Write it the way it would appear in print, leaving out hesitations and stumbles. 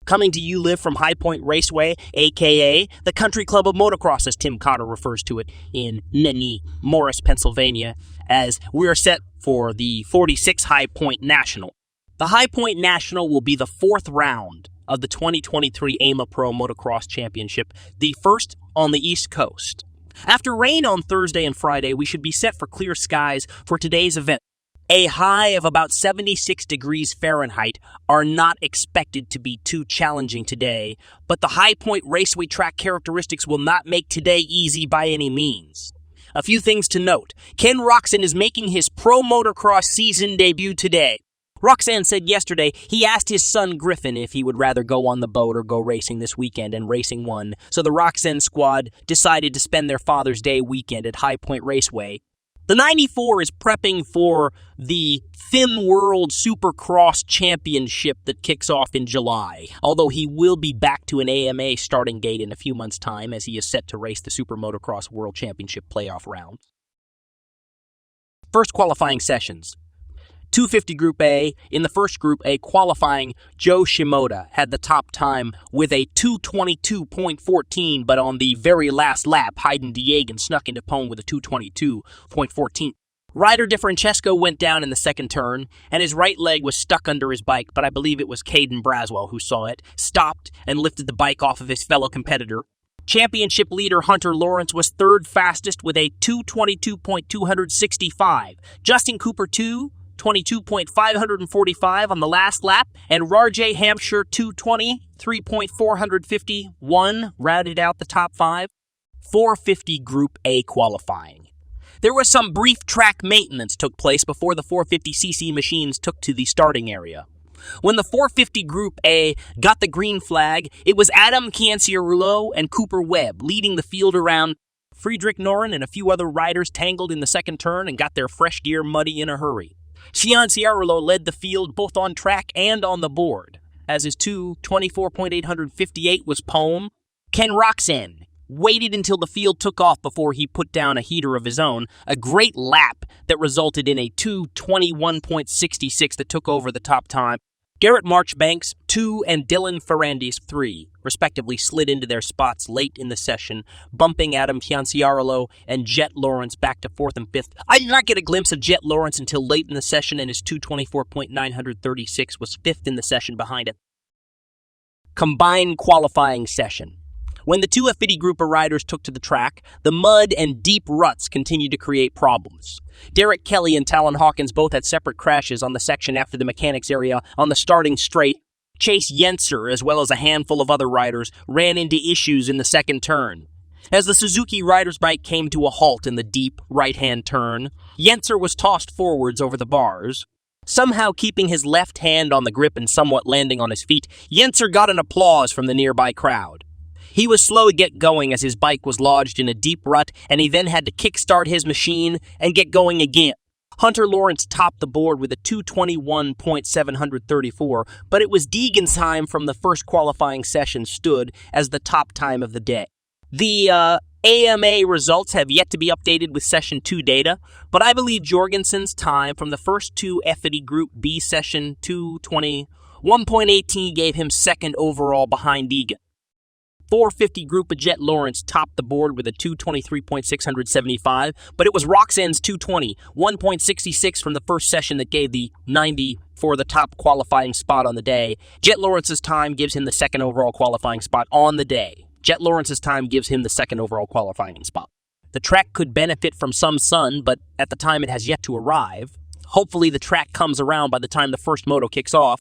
Coming to you live from High Point Raceway, a.k.a. the Country Club of Motocross, as Tim Cotter refers to it in Nenni, Morris, Pennsylvania, as we are set for the 46 High Point National. The High Point National will be the fourth round of the 2023 AMA Pro Motocross Championship, the first on the East Coast. After rain on Thursday and Friday, we should be set for clear skies for today's event. A high of about 76 degrees Fahrenheit are not expected to be too challenging today, but the High Point Raceway track characteristics will not make today easy by any means. A few things to note. Ken Roczen is making his pro motocross season debut today. Roczen said yesterday he asked his son Griffin if he would rather go on the boat or go racing this weekend, and racing won, so the Roczen squad decided to spend their Father's Day weekend at High Point Raceway. The 94 is prepping for the Thin World Supercross Championship that kicks off in July, although he will be back to an AMA starting gate in a few months' time as he is set to race the Super Motocross World Championship playoff round. First qualifying sessions. 250 Group A. In the first Group A qualifying, Joe Shimoda had the top time with a 2:22.14, but on the very last lap, Hayden Diegan snuck into pole with a 2:22.14. Ryder DeFrancesco went down in the second turn, and his right leg was stuck under his bike, but I believe it was Caden Braswell who saw it, stopped, and lifted the bike off of his fellow competitor. Championship leader Hunter Lawrence was third fastest with a 2:22.265. Justin Cooper 22.545 on the last lap, and Rajay Hampshire 2:23.451 rounded out the top five. 450 Group A qualifying. There was some brief track maintenance took place before the 450cc machines took to the starting area. When the 450 Group A got the green flag, it was Adam Cianciarulo and Cooper Webb leading the field around. Friedrich Noren and a few other riders tangled in the second turn and got their fresh gear muddy in a hurry. Cianciarulo led the field both on track and on the board, as his 2:24.858 was pole. Ken Roczen waited until the field took off before he put down a heater of his own, a great lap that resulted in a 2:21.66 that took over the top time. Garrett Marchbanks, 2, and Dylan Ferrandis, 3, respectively, slid into their spots late in the session, bumping Adam Cianciarulo and Jet Lawrence back to 4th and 5th. I did not get a glimpse of Jet Lawrence until late in the session, and his 2:24.936 was 5th in the session behind it. Combined qualifying session. When the 250 group of riders took to the track, the mud and deep ruts continued to create problems. Derek Kelly and Talon Hawkins both had separate crashes on the section after the mechanics area on the starting straight. Chase Yenser, as well as a handful of other riders, ran into issues in the second turn. As the Suzuki rider's bike came to a halt in the deep right-hand turn, Yenser was tossed forwards over the bars. Somehow keeping his left hand on the grip and somewhat landing on his feet, Yenser got an applause from the nearby crowd. He was slow to get going as his bike was lodged in a deep rut, and he then had to kickstart his machine and get going again. Hunter Lawrence topped the board with a 2:21.734, but it was Deegan's time from the first qualifying session stood as the top time of the day. The AMA results have yet to be updated with Session 2 data, but I believe Jorgensen's time from the first two F80 Group B Session 2:21.18 gave him second overall behind Deegan. 450 Group of Jet Lawrence topped the board with a 2:23.675, but it was Roczen's 2:20.1.66 from the first session that gave the 90 for the top qualifying spot on the day. Jet Lawrence's time gives him the second overall qualifying spot on the day. Jet Lawrence's time gives him the second overall qualifying spot. The track could benefit from some sun, but at the time it has yet to arrive. Hopefully the track comes around by the time the first moto kicks off.